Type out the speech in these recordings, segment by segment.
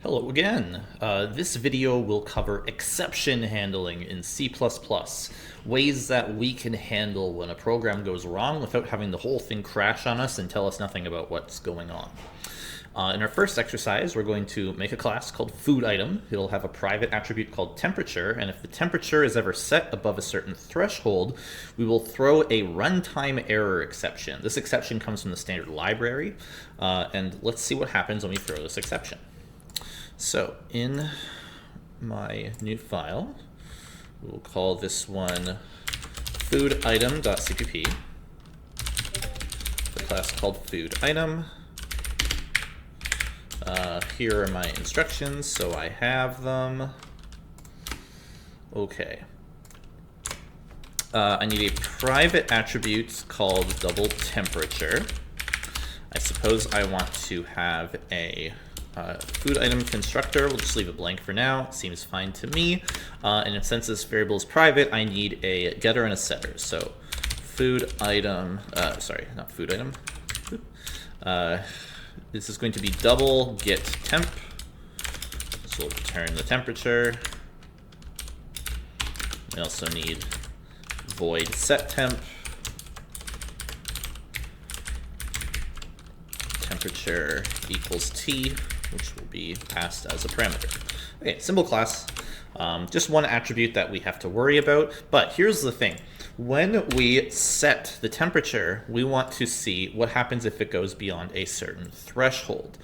Hello again. This video will cover exception handling in C++, ways that we can handle when a program goes wrong without having the whole thing crash on us and tell us nothing about what's going on. In our first exercise, we're going to make a class called foodItem. It'll have a private attribute called temperature, and if the temperature is ever set above a certain threshold, we will throw a runtime error exception. This exception comes from the standard library, and let's see what happens when we throw this exception. So in my new file, we'll call this one fooditem.cpp. The class called fooditem. Here are my instructions, so I have them. Okay. I need a private attribute called double temperature. I suppose I want to have a fooditem constructor. We'll just leave it blank for now. Seems fine to me. And since this variable is private, I need a getter and a setter. So fooditem, sorry, not fooditem. This is going to be double get temp. So we'll return the temperature. We also need void set temp. Temperature equals T, which will be passed as a parameter. Okay, simple class. Just one attribute that we have to worry about. But here's the thing. When we set the temperature, we want to see what happens if it goes beyond a certain threshold.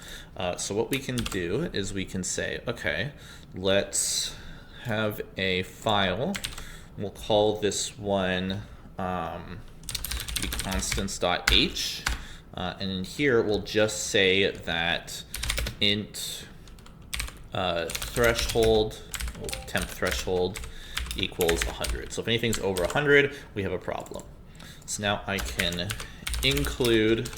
So what we can do is we can say, okay, let's have a file. We'll call this one be constants.h. And in here, we'll just say that int threshold, temp threshold equals 100. So if anything's over 100, we have a problem. So now I can include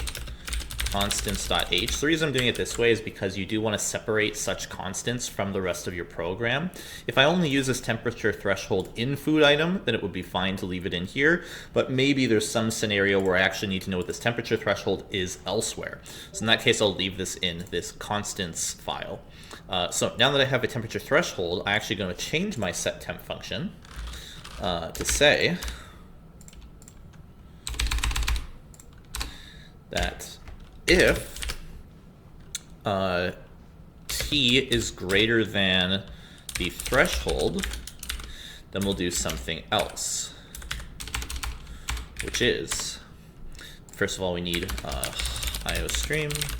constants.h. The reason I'm doing it this way is because you do want to separate such constants from the rest of your program. If I only use this temperature threshold in fooditem, then it would be fine to leave it in here, but maybe there's some scenario where I actually need to know what this temperature threshold is elsewhere. So in that case, I'll leave this in this constants file. So now that I have a temperature threshold, I'm actually going to change my setTemp function to say that if T is greater than the threshold, then we'll do something else, which is, first of all, we need IOStream.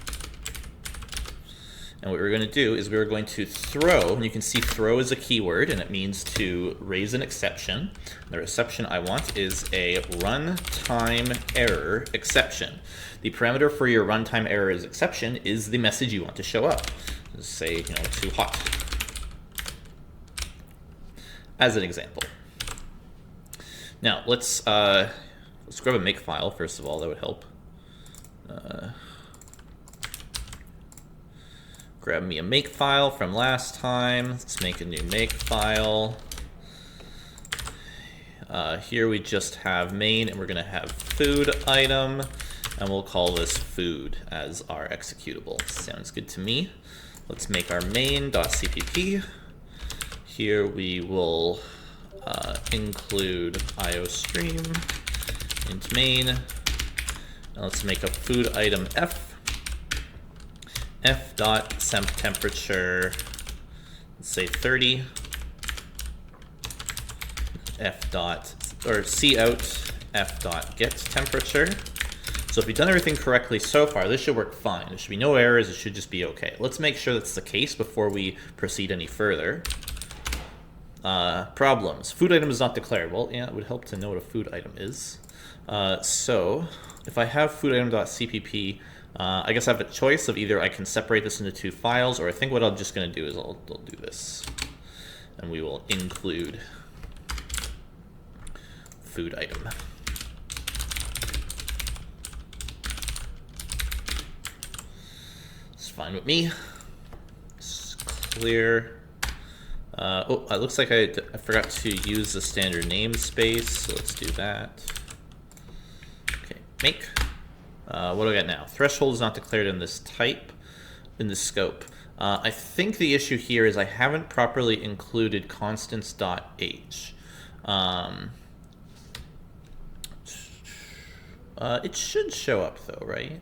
And what we're going to do is we're going to throw, and you can see throw is a keyword, and it means to raise an exception. The exception I want is a runtime error exception. The parameter for your runtime error exception is the message you want to show up. Just say, too hot, as an example. Now let's grab a make file first of all. That would help. Grab me a make file from last time. Let's make a new make file. Here we just have main, and we're going to have fooditem, and we'll call this food as our executable. Sounds good to me. Let's make our main.cpp. Here we will include IOStream int main. Now let's make a fooditem f. f.semp temperature, let's say 30. cout f.get temperature. So if we've done everything correctly so far, this should work fine. There should be no errors. It should just be okay. Let's make sure that's the case before we proceed any further. Problems. Fooditem is not declared. Well, yeah, it would help to know what a fooditem is. So if I have fooditem.cpp, I guess I have a choice of either I can separate this into two files, or I think what I'm just going to do is I'll do this. And we will include fooditem. It's fine with me. It's clear. Oh, it looks like I forgot to use the standard namespace, so let's do that. Okay, make. What do I got now? Threshold is not declared in this type, in this scope. I think the issue here is I haven't properly included constants.h. It should show up though, right?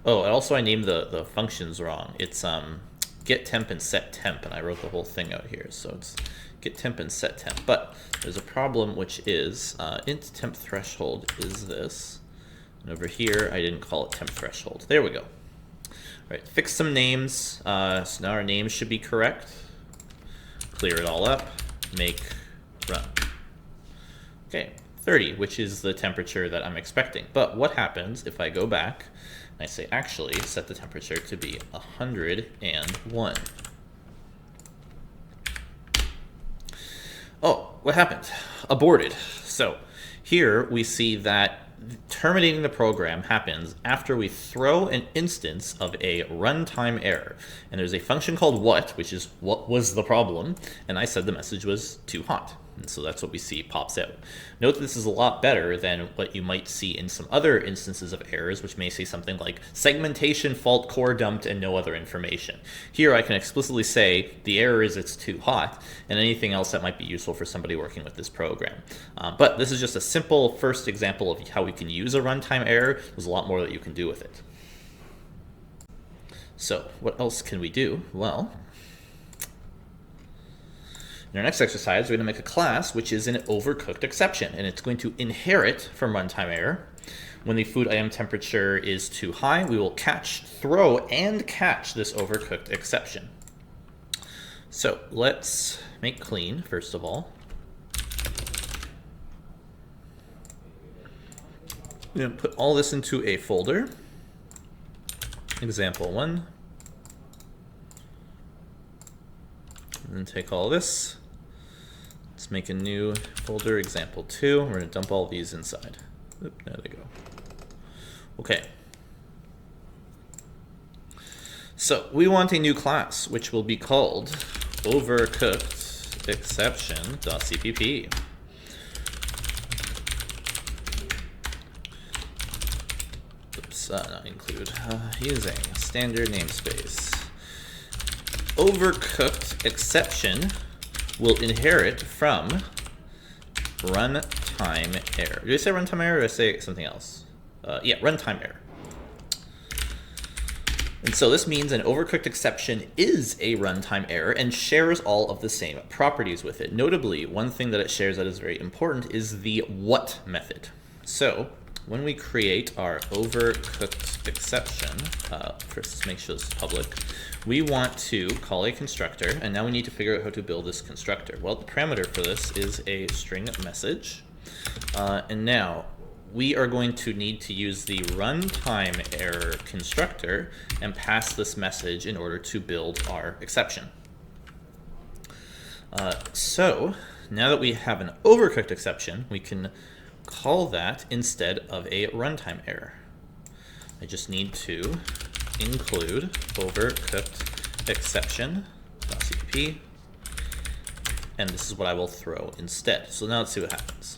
Oh, and also I named the functions wrong. It's get temp and set temp, and I wrote the whole thing out here. So it's get temp and set temp. But there's a problem, which is int temp threshold is this. And over here, I didn't call it temp threshold. There we go. All right, fix some names. So now our names should be correct. Clear it all up. Make run. Okay, 30, which is the temperature that I'm expecting. But what happens if I go back and I say, actually, set the temperature to be 101? Oh, what happened? Aborted. So here we see that terminating the program happens after we throw an instance of a runtime error. And there's a function called what, which is what was the problem, and I said the message was too hot. And so that's what we see pops out. Note that this is a lot better than what you might see in some other instances of errors, which may say something like segmentation fault core dumped and no other information. Here I can explicitly say the error is it's too hot, and anything else that might be useful for somebody working with this program. But this is just a simple first example of how we can use a runtime error. There's a lot more that you can do with it. So what else can we do? Well, in our next exercise, we're going to make a class which is an overcooked exception, and it's going to inherit from runtime error. When the food item temperature is too high, we will catch, throw, and catch this overcooked exception. So let's make clean, first of all. We're going to put all this into a folder. Example 1. And then take all this. Let's make a new folder, example 2. We're going to dump all these inside. Oop, there they go. Okay. So we want a new class, which will be called overcookedException.cpp. Oops, not include. Using standard namespace. Overcooked exception will inherit from runtime error. Did I say runtime error or did I say something else? Yeah, runtime error. And so this means an overcooked exception is a runtime error and shares all of the same properties with it. Notably, one thing that it shares that is very important is the what method. So when we create our overcooked exception, first let's make sure this is public, we want to call a constructor, and now we need to figure out how to build this constructor. Well, the parameter for this is a string message, and now we are going to need to use the runtime error constructor and pass this message in order to build our exception. So now that we have an overcooked exception, we can call that instead of a runtime error. I just need to include overcooked exception.cpp, and this is what I will throw instead. So now let's see what happens.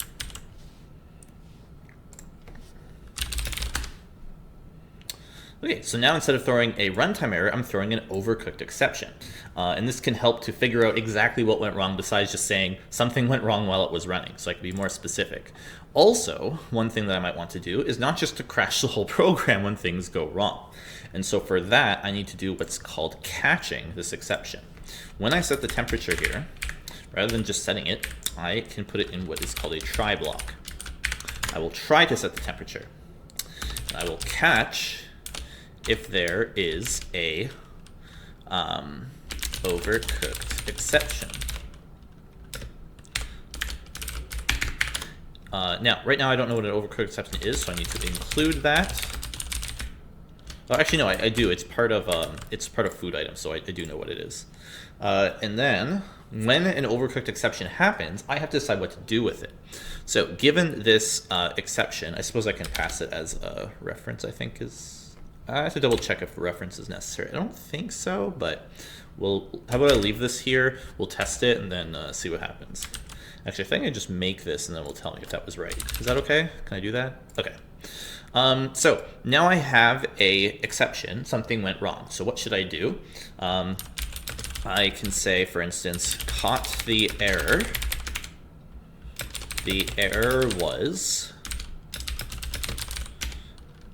Okay, so now instead of throwing a runtime error, I'm throwing an overcooked exception. And this can help to figure out exactly what went wrong besides just saying something went wrong while it was running, so I can be more specific. Also, one thing that I might want to do is not just to crash the whole program when things go wrong. And so for that, I need to do what's called catching this exception. When I set the temperature here, rather than just setting it, I can put it in what is called a try block. I will try to set the temperature. And I will catch if there is a overcooked exception. Now, right now I don't know what an overcooked exception is, so I need to include that. Oh, actually, no, I do. It's part of food items, so I do know what it is. And then, when an overcooked exception happens, I have to decide what to do with it. So, given this exception, I suppose I can pass it as a reference. I think is. I have to double check if a reference is necessary. I don't think so, but how about I leave this here? We'll test it and then see what happens. Actually, I think I just make this and then we'll tell me if that was right. Is that okay? Can I do that? Okay. So now I have a exception. Something went wrong. So what should I do? I can say, for instance, caught the error. The error was,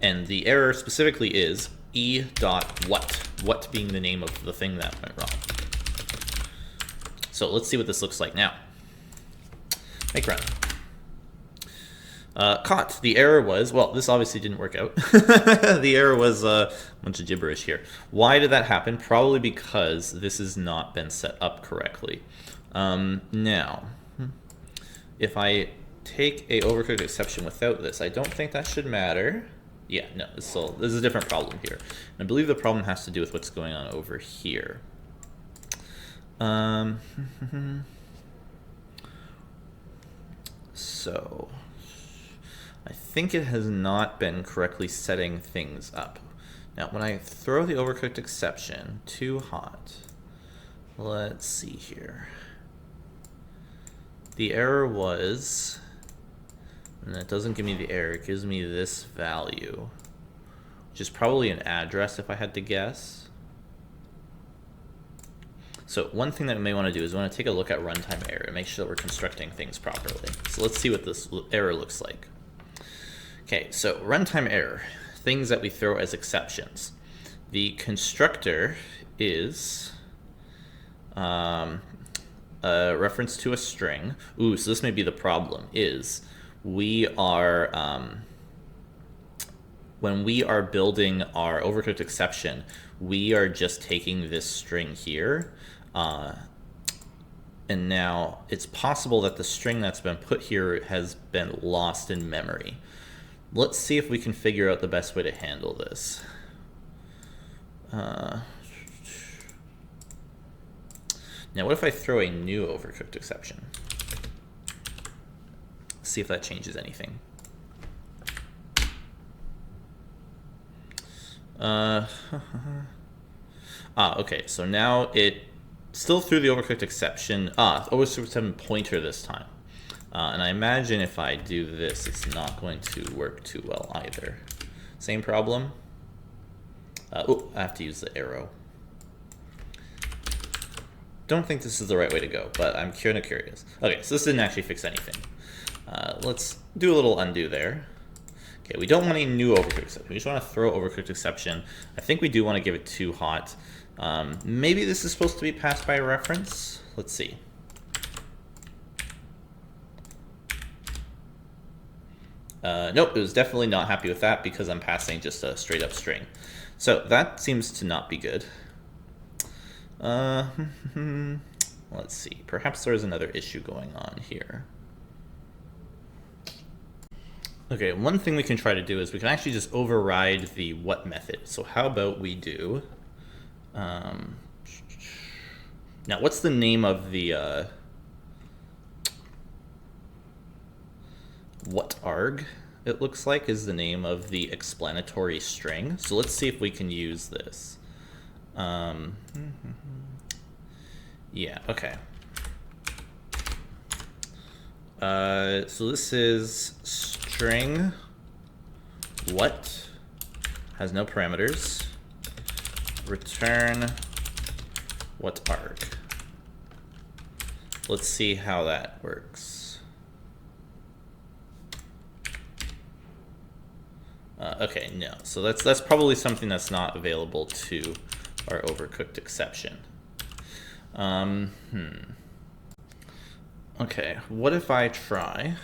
and the error specifically is e.what. What being the name of the thing that went wrong. So let's see what this looks like now. Make run. Caught. The error was, well, this obviously didn't work out. The error was a bunch of gibberish here. Why did that happen? Probably because this has not been set up correctly. Now, if I take a overcooked exception without this, I don't think that should matter. Yeah, no, this is a different problem here. And I believe the problem has to do with what's going on over here. So I think it has not been correctly setting things up. Now, when I throw the overcooked exception too hot, let's see here. The error was, and it doesn't give me the error, it gives me this value, which is probably an address if I had to guess. So one thing that we may want to do is we want to take a look at runtime error and make sure that we're constructing things properly. So let's see what this error looks like. Okay, so runtime error, things that we throw as exceptions. The constructor is a reference to a string. Ooh, so this may be the problem, is we are, when we are building our overcooked exception, we are just taking this string here, and now it's possible that the string that's been put here has been lost in memory. Let's see if we can figure out the best way to handle this. Now, what if I throw a new overcooked exception? See if that changes anything. Okay, so now it still threw the overcooked exception. Overcooked exception pointer this time. And I imagine if I do this, it's not going to work too well either. Same problem. Oh, I have to use the arrow. Don't think this is the right way to go, but I'm kind of curious. Okay, so this didn't actually fix anything. Let's do a little undo there. Okay, we don't want a new overcooked exception. We just want to throw overcooked exception. I think we do want to give it too hot. Maybe this is supposed to be passed by reference. Let's see. Nope, it was definitely not happy with that because I'm passing just a straight up string. So that seems to not be good. Let's see. Perhaps there's another issue going on here. Okay, one thing we can try to do is we can actually just override the what method. So how about we do... now, what's the name of the... what arg, it looks like, is the name of the explanatory string. So let's see if we can use this. Yeah, okay. So this is string what, has no parameters, return what arg. Let's see how that works. Okay, no. So that's probably something that's not available to our overcooked exception. Okay, what if I try...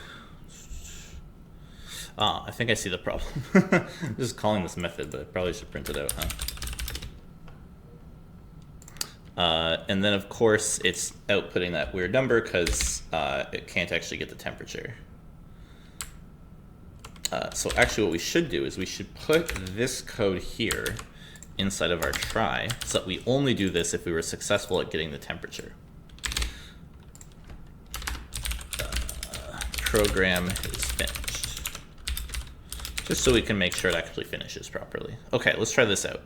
I think I see the problem. I'm just calling this method, but I probably should print it out, huh? And then, of course, it's outputting that weird number because it can't actually get the temperature. So actually what we should do is we should put this code here inside of our try so that we only do this if we were successful at getting the temperature. Program is finished. Just so we can make sure it actually finishes properly. Okay, let's try this out.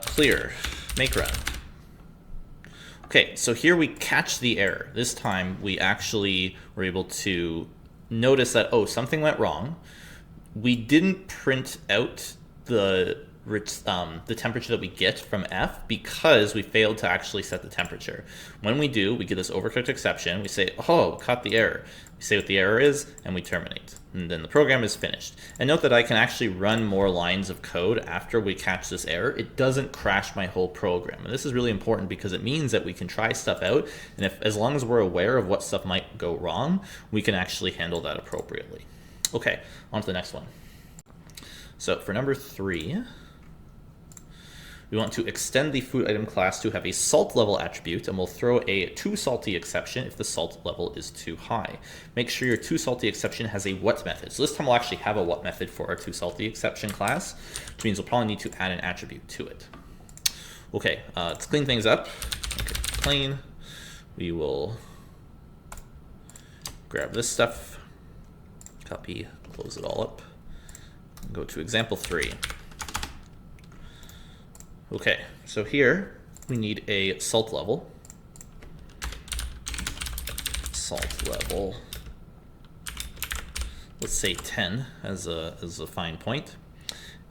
Clear, make run. Okay, so here we catch the error. This time we actually were able to notice that, oh, something went wrong. we didn't print out the temperature that we get from f because we failed to actually set the temperature. When we do, we get this overcooked exception. We say, oh, caught the error. We say what the error is, and we terminate. And then the program is finished. And note that I can actually run more lines of code after we catch this error. It doesn't crash my whole program. And this is really important because it means that we can try stuff out, and as long as we're aware of what stuff might go wrong, we can actually handle that appropriately. Okay, on to the next one. So for number 3, we want to extend the food item class to have a salt level attribute, and we'll throw a too salty exception if the salt level is too high. Make sure your too salty exception has a what method. So this time we'll actually have a what method for our too salty exception class, which means we'll probably need to add an attribute to it. Okay, let's clean things up. Okay, clean. We will grab this stuff, copy, close it all up, and go to example 3. Okay, so here we need a salt level. Salt level, let's say 10 as a fine point.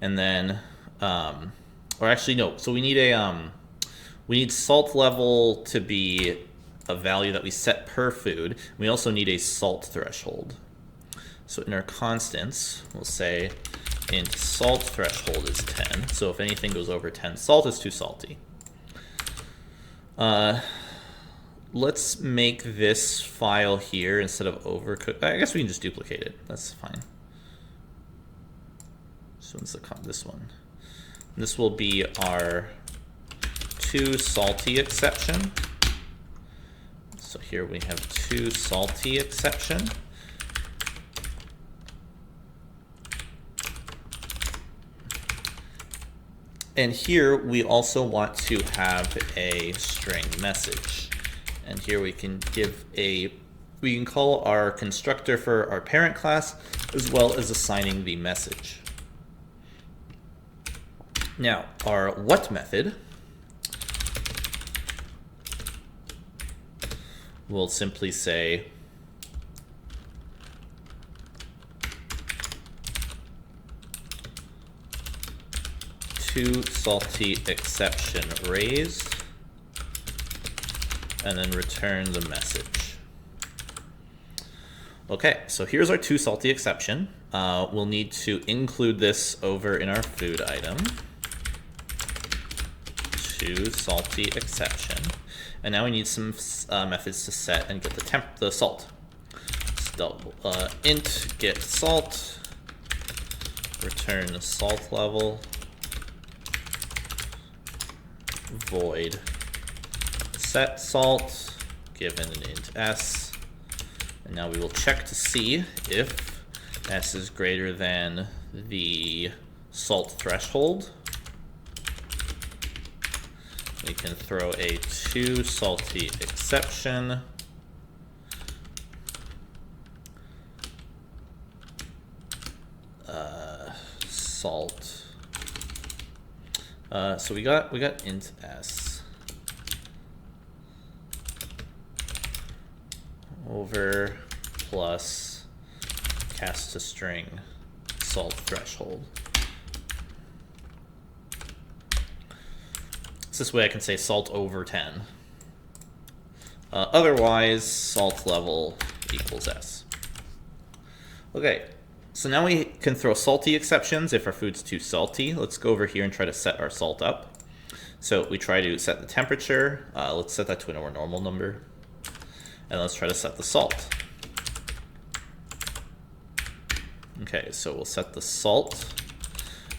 And then, or actually no, so we need salt level to be a value that we set per food. We also need a salt threshold. So in our constants, we'll say int salt threshold is 10. So if anything goes over 10 salt, is too salty. Let's make this file here instead of overcooked. I guess we can just duplicate it. That's fine. So this one. This will be our too salty exception. So here we have too salty exception. And here we also want to have a string message. And here we can we can call our constructor for our parent class as well as assigning the message. Now, our what method will simply say too salty exception raised, and then return the message. Okay, so here's our too salty exception. We'll need to include this over in our food item. Too salty exception. And now we need some methods to set and get the salt. So, int get salt, return salt level, void set salt, given an int s, and now we will check to see if s is greater than the salt threshold. We can throw a too salty exception. Salt. So we got int s over plus cast to string salt threshold. So this way I can say salt over 10. Otherwise, salt level equals s. Okay, so now we can throw salty exceptions if our food's too salty. Let's go over here and try to set our salt up. So we try to set the temperature. Let's set that to a more normal number. And let's try to set the salt. Okay, so we'll set the salt.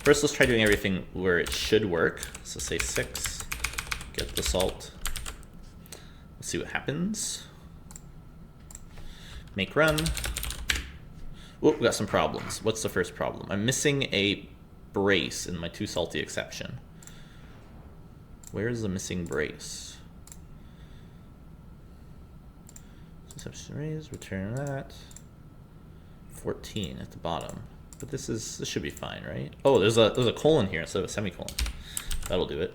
First, let's try doing everything where it should work. So say 6, get the salt. Let's see what happens. Make run. Oh, we got some problems. What's the first problem? I'm missing a brace in my too salty exception. Where is the missing brace? Exception raised, return that. 14 at the bottom. But this should be fine, right? Oh, there's a colon here instead of a semicolon. That'll do it.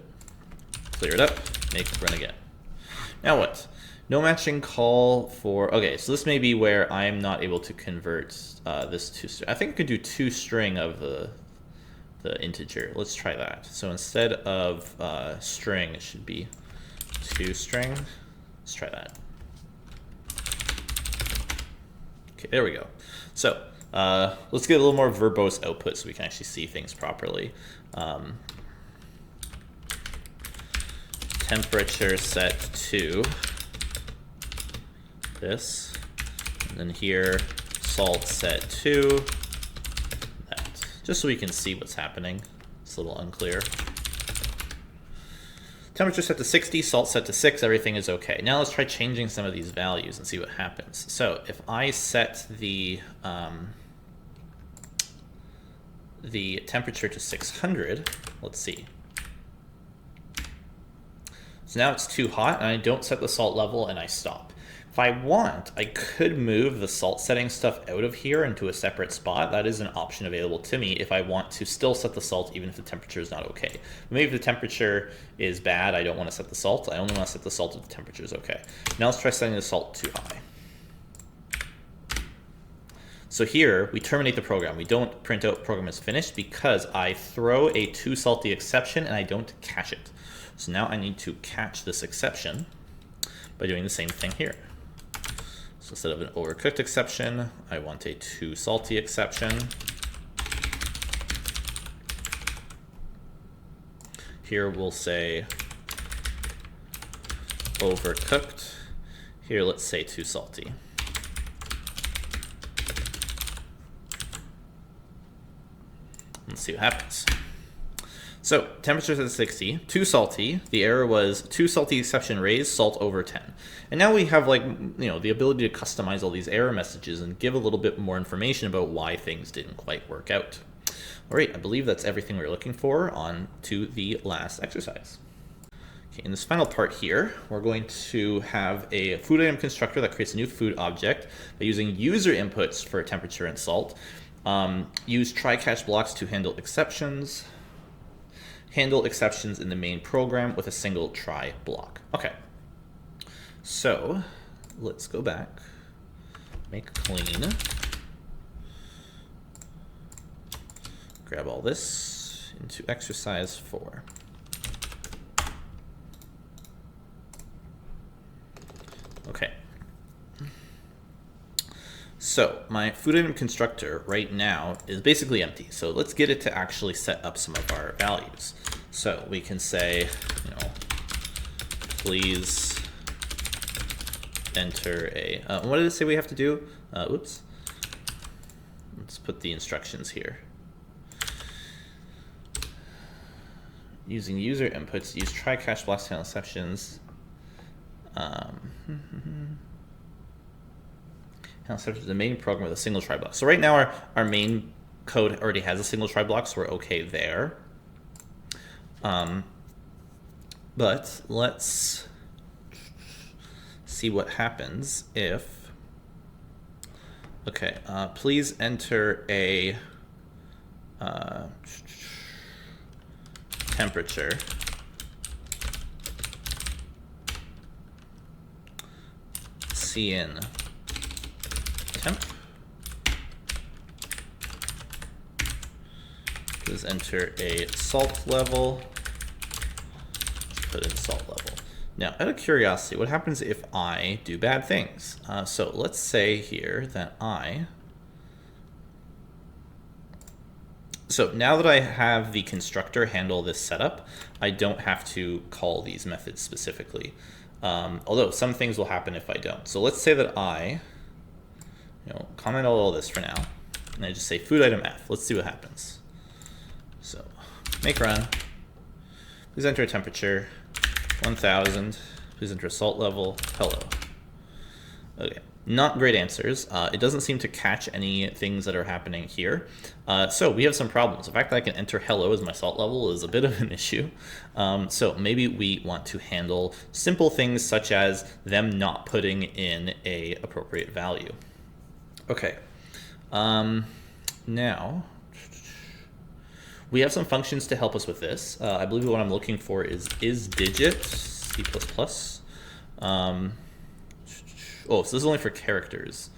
Clear it up, make run again. Now what? No matching call for, okay, so this may be where I'm not able to convert this to, I think I could do toString of the integer. Let's try that. So instead of string, it should be toString. Let's try that. Okay, there we go. So let's get a little more verbose output so we can actually see things properly. Temperature set to this, and then here salt set to that, just so we can see what's happening. It's a little unclear. Temperature set to 60, salt set to 6, everything is okay. Now let's try changing some of these values and see what happens. So if I set the temperature to 600, let's see. So now it's too hot, and I don't set the salt level, and I stop. If I want, I could move the salt setting stuff out of here into a separate spot. That is an option available to me if I want to still set the salt even if the temperature is not okay. Maybe if the temperature is bad, I don't want to set the salt. I only want to set the salt if the temperature is okay. Now let's try setting the salt too high. So here, we terminate the program. We don't print out program is finished because I throw a too salty exception and I don't catch it. So now I need to catch this exception by doing the same thing here. So instead of an overcooked exception, I want a too salty exception. Here we'll say overcooked. Here let's say too salty. Let's see what happens. So temperature's at 60, too salty. The error was too salty exception raised, salt over 10. And now we have the ability to customize all these error messages and give a little bit more information about why things didn't quite work out. All right, I believe that's everything we're looking for. On to the last exercise. Okay, in this final part here, we're going to have a food item constructor that creates a new food object by using user inputs for temperature and salt. Use try-catch blocks to handle exceptions. Handle exceptions in the main program with a single try block. Okay, so let's go back, make clean, grab all this into exercise 4. Okay. So my food item constructor right now is basically empty. So let's get it to actually set up some of our values. So we can say, please enter a, what did it say we have to do? Oops. Let's put the instructions here. Using user inputs, use try-catch blocks to handle exceptions. The main program with a single try block. So right now our main code already has a single try block, so we're okay there. But let's see what happens if, please enter a temperature cin temp. Please enter a salt level. Let's put in salt level. Now, out of curiosity, what happens if I do bad things? So let's say here that so now that I have the constructor handle this setup, I don't have to call these methods specifically. Although some things will happen if I don't. So let's say that I comment all this for now, and I just say food item F. Let's see what happens. So make run. Please enter a temperature, 1000. Please enter a salt level, hello. Okay, not great answers. It doesn't seem to catch any things that are happening here. So we have some problems. The fact that I can enter hello as my salt level is a bit of an issue. So maybe we want to handle simple things such as them not putting in a appropriate value. Okay, now we have some functions to help us with this. I believe what I'm looking for is digit, C++. Oh, so this is only for characters.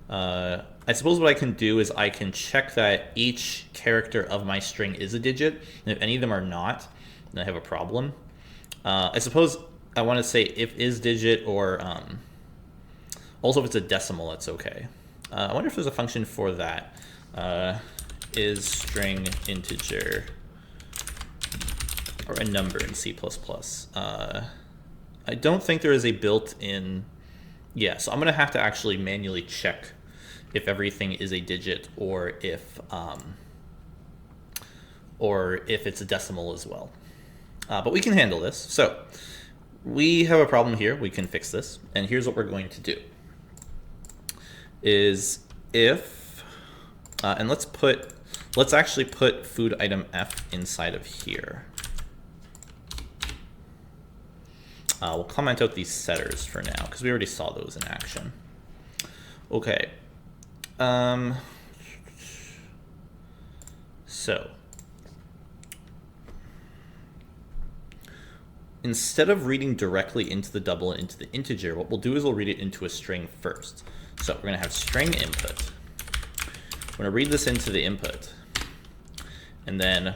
I suppose what I can do is I can check that each character of my string is a digit, and if any of them are not, then I have a problem. I suppose I want to say if is digit, or also if it's a decimal, that's okay. I wonder if there's a function for that. Is string integer, or a number in C++. I don't think there is a built-in. Yeah, so I'm going to have to actually manually check if everything is a digit, or if it's a decimal as well. But we can handle this. So we have a problem here. We can fix this. And here's what we're going to do. Is if, and let's actually put food item F inside of here. We'll comment out these setters for now, because we already saw those in action. Okay. So instead of reading directly into the double and into the integer, what we'll do is we'll read it into a string first. So we're going to have string input. We're going to read this into the input. And then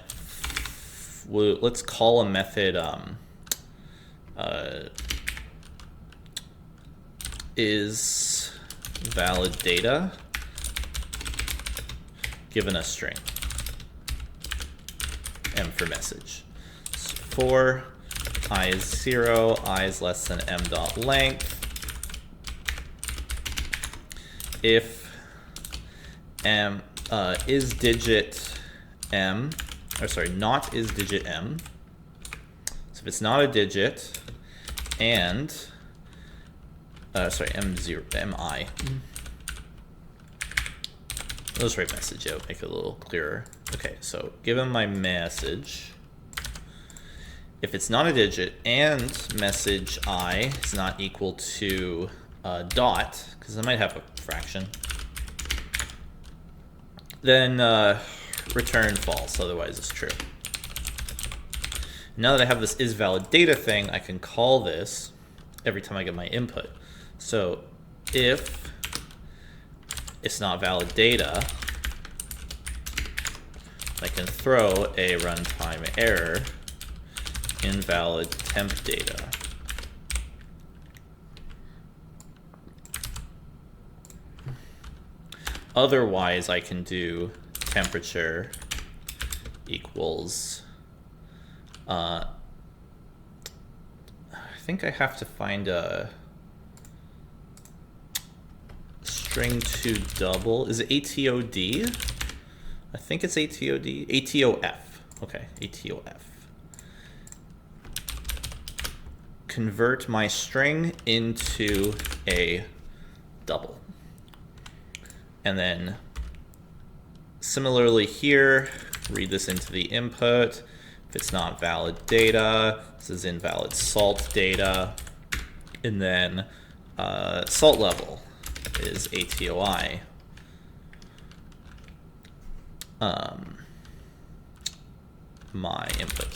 let's call a method is valid data given a string, M for message. So for I is 0, I is less than m dot length, if m is digit m, or sorry, not is digit m. So if it's not a digit, and sorry, m0, mi. Let's write message out, make it a little clearer. Okay, so given my message, if it's not a digit and message I is not equal to dot, because I might have a fraction, then return false, otherwise it's true. Now that I have this is valid data thing, I can call this every time I get my input. So if it's not valid data, I can throw a runtime error, invalid temp data. Otherwise, I can do temperature equals, I think I have to find a string to double. Is it ATOD? I think it's ATOD. ATOF. Okay, ATOF. Convert my string into a double. And then similarly here, read this into the input. If it's not valid data, this is invalid salt data. And then salt level is ATOI. My input.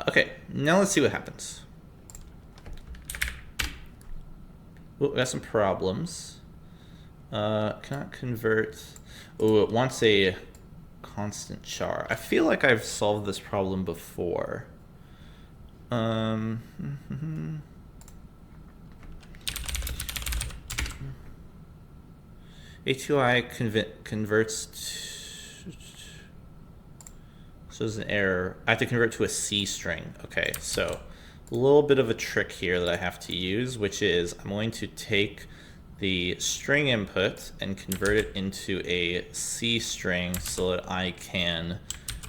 Okay, now let's see what happens. Oh, we got some problems. Cannot convert. Oh, it wants a constant char. I feel like I've solved this problem before. ATOI converts to, so there's an error. I have to convert to a C string. Okay, so a little bit of a trick here that I have to use, which is I'm going to take the string input and convert it into a C string so that I can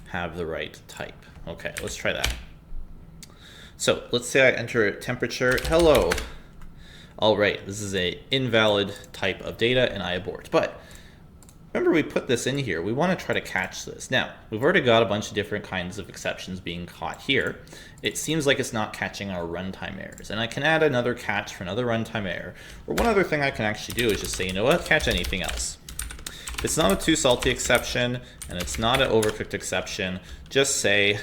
have the right type. Okay, let's try that. So let's say I enter temperature, hello. All right, this is a invalid type of data and I abort. But remember we put this in here. We want to try to catch this. Now, we've already got a bunch of different kinds of exceptions being caught here. It seems like it's not catching our runtime errors. And I can add another catch for another runtime error. Or one other thing I can actually do is just say, you know what, catch anything else. If it's not a too salty exception and it's not an overcooked exception, just say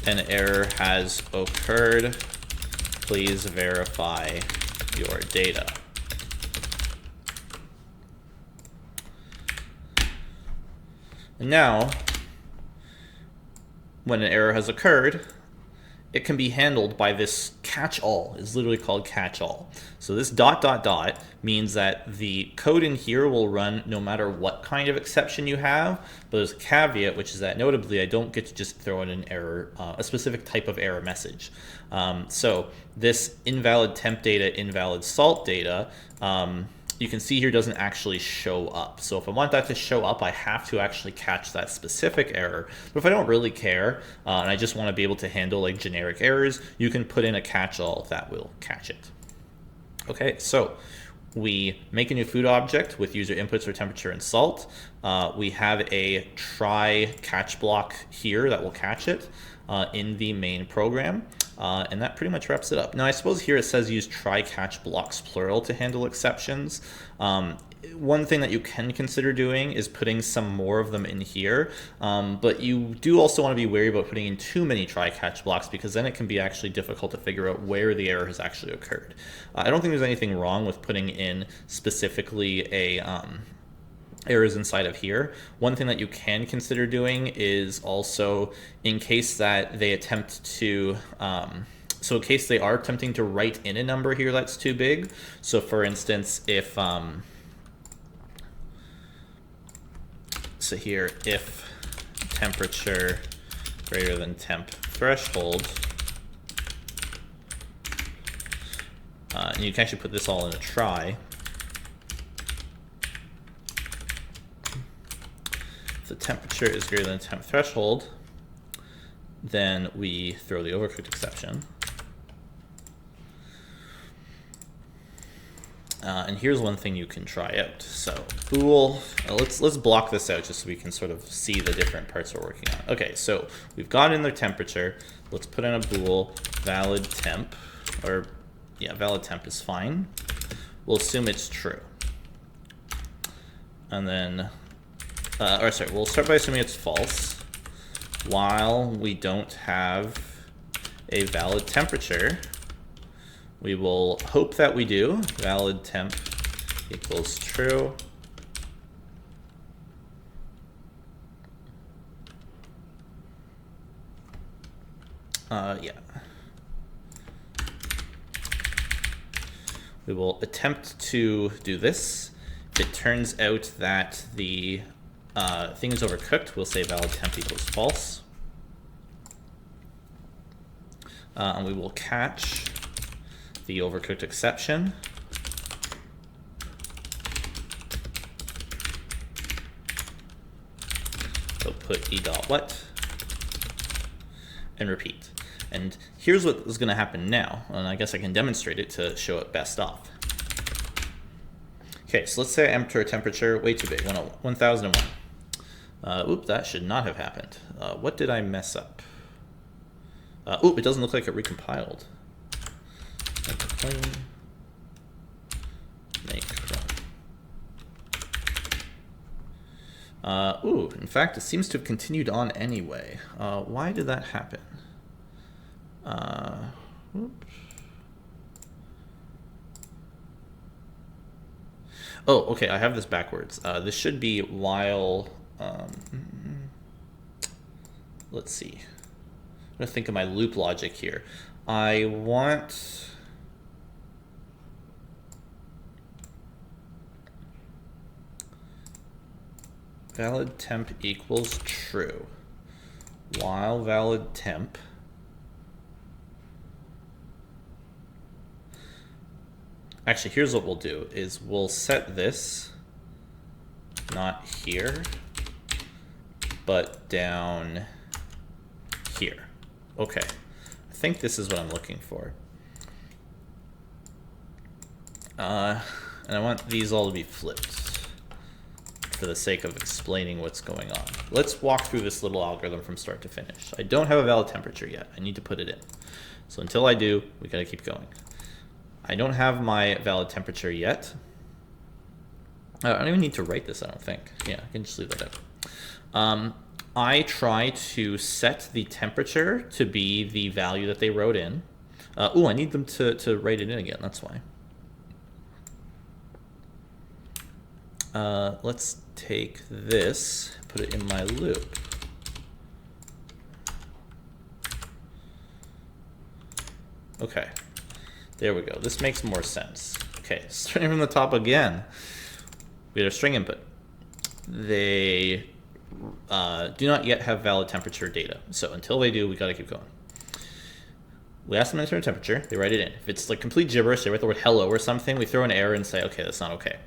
an error has occurred. Please verify your data. And now, when an error has occurred, it can be handled by this catch-all. It's literally called catch-all. So this ... means that the code in here will run no matter what kind of exception you have, but there's a caveat, which is that notably I don't get to just throw in an error, a specific type of error message. So this invalid temp data, invalid salt data, you can see here doesn't actually show up. So if I want that to show up, I have to actually catch that specific error. But if I don't really care, and I just want to be able to handle like generic errors, you can put in a catch-all that will catch it. Okay, so we make a new food object with user inputs for temperature and salt. We have a try catch block here that will catch it in the main program. And that pretty much wraps it up. Now, I suppose here it says use try catch blocks plural to handle exceptions. One thing that you can consider doing is putting some more of them in here, but you do also want to be wary about putting in too many try catch blocks, because then it can be actually difficult to figure out where the error has actually occurred. I don't think there's anything wrong with putting in specifically a errors inside of here. One thing that you can consider doing is also, in case that they attempt to so in case they are attempting to write in a number here that's too big. So for instance, if so here, if temperature greater than temp threshold, and you can actually put this all in a try. If the temperature is greater than temp threshold, then we throw the overcooked exception. And here's one thing you can try out. So bool, let's block this out just so we can sort of see the different parts we're working on. Okay, so we've got in the temperature. Let's put in a bool valid temp, or yeah, valid temp is fine. We'll assume it's true. And then, or sorry, we'll start by assuming it's false while we don't have a valid temperature. We will hope that we do. Valid temp equals true. Yeah. We will attempt to do this. If it turns out that the thing is overcooked, we'll say valid temp equals false. And we will catch the overcooked exception. So put e.what and repeat. And here's what is going to happen now, and I guess I can demonstrate it to show it best off. Okay, so let's say I enter a temperature way too big, 1001. Oop, that should not have happened. What did I mess up? Oop, it doesn't look like it recompiled. Make run. Ooh, in fact, it seems to have continued on anyway. Why did that happen? Oops. Oh, okay, I have this backwards. This should be while, let's see. I'm gonna think of my loop logic here. I want valid temp equals true while valid temp actually, here's what we'll do is we'll set this not here but down here. Okay, I think this is what I'm looking for. And I want these all to be flipped for the sake of explaining what's going on. Let's walk through this little algorithm from start to finish. I don't have a valid temperature yet. I need to put it in. So until I do, we gotta keep going. I don't have my valid temperature yet. I don't even need to write this, I don't think. Yeah, I can just leave that out. I try to set the temperature to be the value that they wrote in. Oh, I need them to write it in again, that's why. Let's take this, put it in my loop. Okay, there we go. This makes more sense. Okay, starting from the top again. We had a string input. They do not yet have valid temperature data. So until they do, we gotta keep going. We ask them to enter a temperature, they write it in. If it's like complete gibberish, they write the word hello or something, we throw an error and say, okay, that's not okay.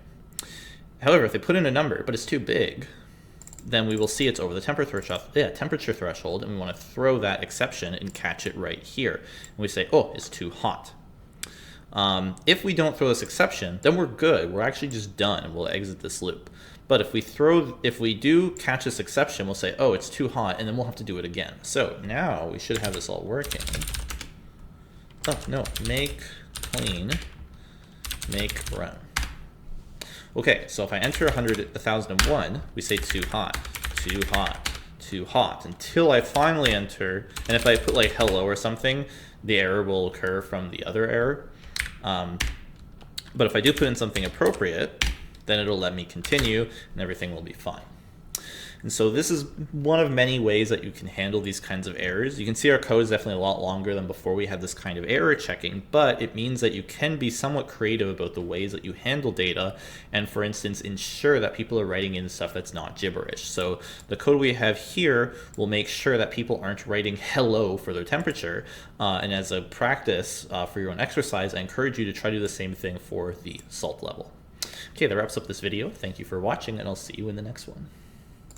However, if they put in a number, but it's too big, then we will see it's over the temperature threshold, and we want to throw that exception and catch it right here. And we say, oh, it's too hot. If we don't throw this exception, then we're good. We're actually just done, and we'll exit this loop. But if we do catch this exception, we'll say, oh, it's too hot, and then we'll have to do it again. So now we should have this all working. Oh, no, make clean, make run. Okay, so if I enter 1001, we say too hot, too hot, too hot, until I finally enter, and if I put like hello or something, the error will occur from the other error. But if I do put in something appropriate, then it'll let me continue and everything will be fine. And so this is one of many ways that you can handle these kinds of errors. You can see our code is definitely a lot longer than before we had this kind of error checking, but it means that you can be somewhat creative about the ways that you handle data and, for instance, ensure that people are writing in stuff that's not gibberish. So the code we have here will make sure that people aren't writing hello for their temperature. And as a practice for your own exercise, I encourage you to try to do the same thing for the salt level. Okay, that wraps up this video. Thank you for watching, and I'll see you in the next one.